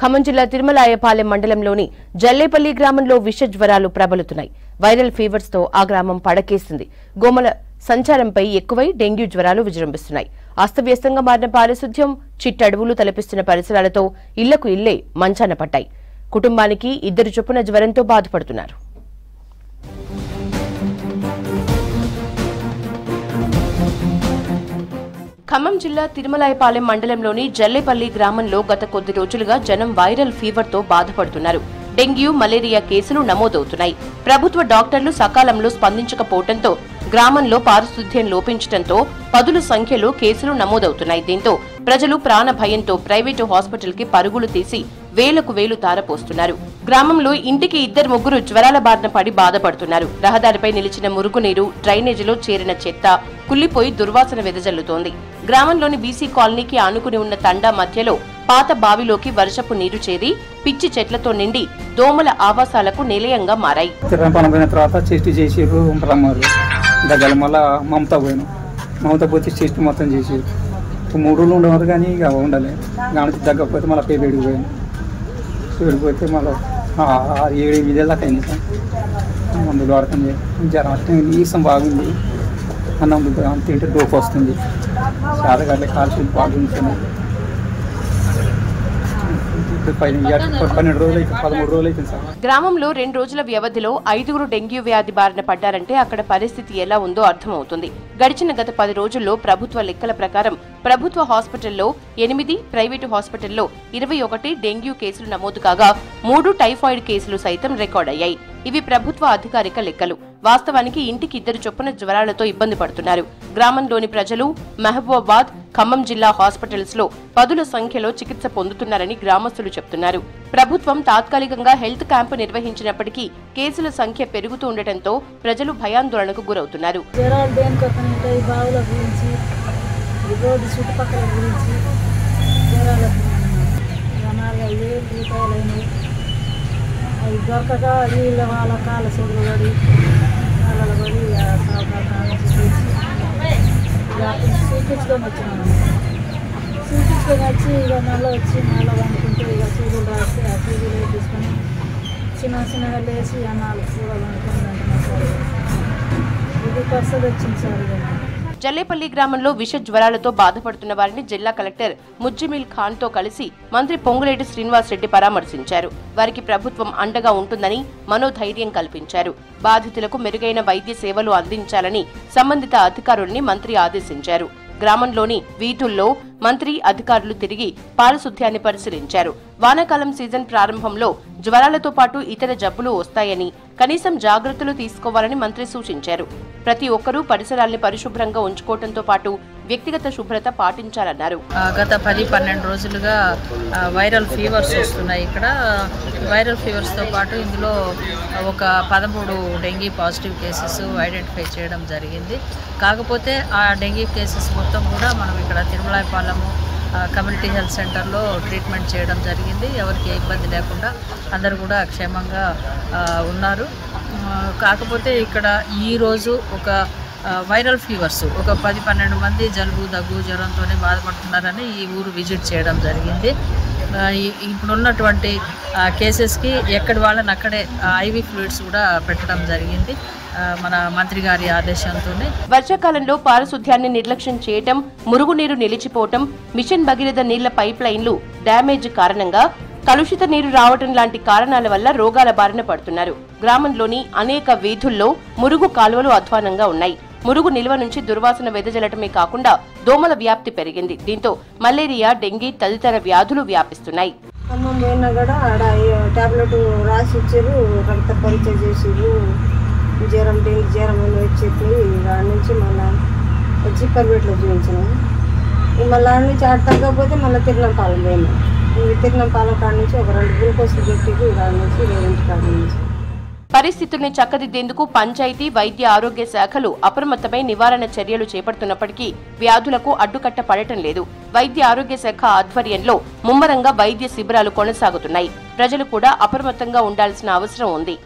ఖమ్మం జిల్లా తిరుమలాయపాలెం మండలంలోని జల్లేపల్లి గ్రామంలో విష జ్వరాలు ప్రబలుతున్నాయి. వైరల్ ఫీవర్స్ తో ఆ గ్రామం పడకేసింది. గోమల సంచారంపై ఎక్కువై డెంగ్యూ జ్వరాలు విజృంభిస్తున్నాయి. అస్తవ్యస్తంగా మారిన పారిశుధ్యం, చిట్టడువులు తలపిస్తున్న పరిసరాలతో ఇళ్లకు ఇళ్లే మంచాన పట్టాయి. కుటుంబానికి 2 చొప్పున జ్వరంతో బాధపడుతున్నారు. ఖమ్మం జిల్లా తిరుమలాయపాలెం మండలంలోని జల్లేపల్లి గ్రామంలో గత కొద్ది రోజులుగా జనం వైరల్ ఫీవర్ తో బాధపడుతున్నారు. డెంగ్యూ, మలేరియా కేసులు నమోదవుతున్నాయి. ప్రభుత్వ డాక్టర్లు సకాలంలో స్పందించకపోవడంతో గ్రామంలో పారిశుధ్యం లోపించడంతో పదుల సంఖ్యలో కేసులు నమోదవుతున్నాయి. దీంతో ప్రజలు ప్రాణ భయంతో ప్రైవేటు హాస్పిటల్ కి పరుగులు తీసి వేలకు వేలు తారపోస్తున్నారు. గ్రామంలో ఇంటికి 2-3 జ్వరాల బారిన పడి బాధపడుతున్నారు. రహదారిపై నిలిచిన మురుగునీరు, డ్రైనేజీలో చేరిన చెత్త కుళ్లిపోయి దుర్వాసన వెదజల్లుతోంది. గ్రామంలోని బీసీ కాలనీకి ఆనుకుని ఉన్న తండా మధ్యలో పాత బావిలోకి వర్షపు నీరు చేరి పిచ్చి చెట్లతో నిండి దోమల ఆవాసాలకు నిలయంగా మారాయి. మమత పోతే చెస్ట్ మొత్తం చేసి 3 రోజులు ఉండేవారు కానీ ఇక ఉండాలి. దానికి తగ్గకపోతే మళ్ళీ పేరుడికి పోయాను. పేరుపోతే మళ్ళీ 7-8 ఏళ్ళ దాకా అయింది సార్. మందులు వాడుతుంది. జ్వరం అంటే నీసం బాగుంది. అన్నం తింటే డోపు వస్తుంది. శాతగాట్లే కాల్షియం బాగుంటుంది. 12 రోజులు 13 రోజులు అవుతుంది సార్. గ్రామంలో 2 రోజుల వ్యవధిలో 5 డెంగ్యూ వ్యాధి బారిన పడ్డారంటే అక్కడ పరిస్థితి ఎలా ఉందో అర్థమవుతుంది. గడిచిన గత 10 రోజుల్లో ప్రభుత్వ లెక్కల ప్రకారం ప్రభుత్వ హాస్పిటల్లో 8, ప్రైవేటు హాస్పిటల్లో 21 డెంగ్యూ కేసులు నమోదు కాగా 3 టైఫాయిడ్ కేసులు సైతం రికార్డయ్యాయి. ఇవి ప్రభుత్వ అధికారిక లెక్కలు. వాస్తవానికి ఇంటికి 2 చొప్పున జ్వరాలతో ఇబ్బంది పడుతున్నారు. గ్రామంలోని ప్రజలు మహబూబాబాద్, ఖమ్మం జిల్లా హాస్పిటల్స్ లో పదుల సంఖ్యలో చికిత్స పొందుతున్నారని గ్రామస్తులు చెబుతున్నారు. ప్రభుత్వం తాత్కాలికంగా హెల్త్ క్యాంపు నిర్వహించినప్పటికీ కేసుల సంఖ్య పెరుగుతూ ఉండటంతో ప్రజలు భయాందోళనకు గురవుతున్నారు. దొరకక వీళ్ళ వాళ్ళ కాళ్ళ చెరువు పడి కాళ్ళ పడి చూపించుకొని వచ్చినాము. చూపించుకొని వచ్చి ఇక మళ్ళీ వండుకుంటే ఇక సూదులు రాస్తే ఆ సూదులు తీసుకొని చిన్నగా లేచి అన్నాలు చూడాలనుకుంటున్నాను సార్. ఇది పరిస్థితి వచ్చింది సార్. జల్లేపల్లి గ్రామంలో విష జ్వరాలతో బాధపడుతున్న వారిని జిల్లా కలెక్టర్ ముజ్జమిల్ ఖాన్ తో కలిసి మంత్రి పొంగులేటి శ్రీనివాస్ రెడ్డి పరామర్శించారు. వారికి ప్రభుత్వం అండగా ఉంటుందని మనోధైర్యం కల్పించారు. బాధితులకు మెరుగైన వైద్య సేవలు అందించాలని సంబంధిత అధికారుల్ని మంత్రి ఆదేశించారు. గ్రామంలోని వీధుల్లో మంత్రి అధికారులు తిరిగి పారిశుధ్యాన్ని పరిశీలించారు. వానాకాలం సీజన్ ప్రారంభంలో జ్వరాలతో పాటు ఇతర జబ్బులు వస్తాయని కనీసం జాగ్రత్తలు తీసుకోవాలని మంత్రి సూచించారు. ప్రతి ఒక్కరూ పరిసరాల్ని పరిశుభ్రంగా ఉంచుకోవడంతో పాటు వ్యక్తిగత శుభ్రత పాటించాలన్నారు. గత 10-12 రోజులుగా వైరల్ ఫీవర్స్ వస్తున్నాయి. ఇక్కడ వైరల్ ఫీవర్స్ తో పాటు ఇందులో ఒక 13 డెంగీ పాజిటివ్ కేసెస్ ఐడెంటిఫై చేయడం జరిగింది. కాకపోతే ఆ డెంగీ కేసెస్ మొత్తం కూడా మనం ఇక్కడ తిరుమలాయపాలెం కమ్యూనిటీ హెల్త్ సెంటర్లో ట్రీట్మెంట్ చేయడం జరిగింది. ఎవరికి ఏ ఇబ్బంది లేకుండా అందరూ కూడా క్షేమంగా ఉన్నారు. కాకపోతే ఇక్కడ ఈరోజు ఒక వైరల్ ఫీవర్స్ ఒక 10-12 మంది జలుబు, దగ్గు, జ్వరంతోనే బాధపడుతున్నారని ఈ ఊరు విజిట్ చేయడం జరిగింది. ఇప్పుడున్నటువంటి కేసెస్కి ఎక్కడి వాళ్ళని అక్కడే ఐవీ ఫ్లూయిడ్స్ కూడా పెట్టడం జరిగింది మన మంత్రి గారి ఆదేశంతోనే. వర్షాకాలంలో పారిశుధ్యాన్ని నిర్లక్ష్యం చేయటం, మురుగునీరు నిలిచిపోవటం, మిషన్ భగీరథ నీళ్ల పైప్ లైన్లు డ్యామేజ్ కారణంగా కలుషిత నీరు రావటం లాంటి కారణాల వల్ల రోగాల బారిన పడుతున్నారు. గ్రామంలోని అనేక వీధుల్లో మురుగు కాలువలు అధ్వానంగా ఉన్నాయి. మురుగు నిల్వ నుంచి దుర్వాసన వెదజల్లటమే కాకుండా దోమల వ్యాప్తి పెరిగింది. దీంతో మలేరియా, డెంగీ తదితర వ్యాధులు వ్యాపిస్తున్నాయి. ఖమ్మం పోయినా కూడా ఆడ టాబ్లెట్ రాసి ఇచ్చారు, రక్త పరీక్ష చేసారు. జ్వరం, డెంగీ జ్వరం అని వచ్చి ఆడ నుంచి మళ్ళీ వచ్చి ప్రైవేట్లో చూపించినాము. మళ్ళీ ఆడ నుంచి ఆడ తగ్గకపోతే మళ్ళీ తిరునంపాలెం పోయినాం. తిరునంపాలెం కాడ నుంచి ఒక 2 గ్లూకోజ్లు పెట్టి ఆడ నుంచి వేరేంటి కాడ నుంచి. పరిస్థితుల్ని చక్కదిద్దేందుకు పంచాయతీ, వైద్య ఆరోగ్య శాఖలు అప్రమత్తమై నివారణ చర్యలు చేపడుతున్నప్పటికీ వ్యాధులకు అడ్డుకట్ట పడటం లేదు. వైద్య ఆరోగ్య శాఖ ఆధ్వర్యంలో ముమ్మరంగా వైద్య శిబిరాలు కొనసాగుతున్నాయి. ప్రజలు కూడా అప్రమత్తంగా ఉండాల్సిన అవసరం ఉంది.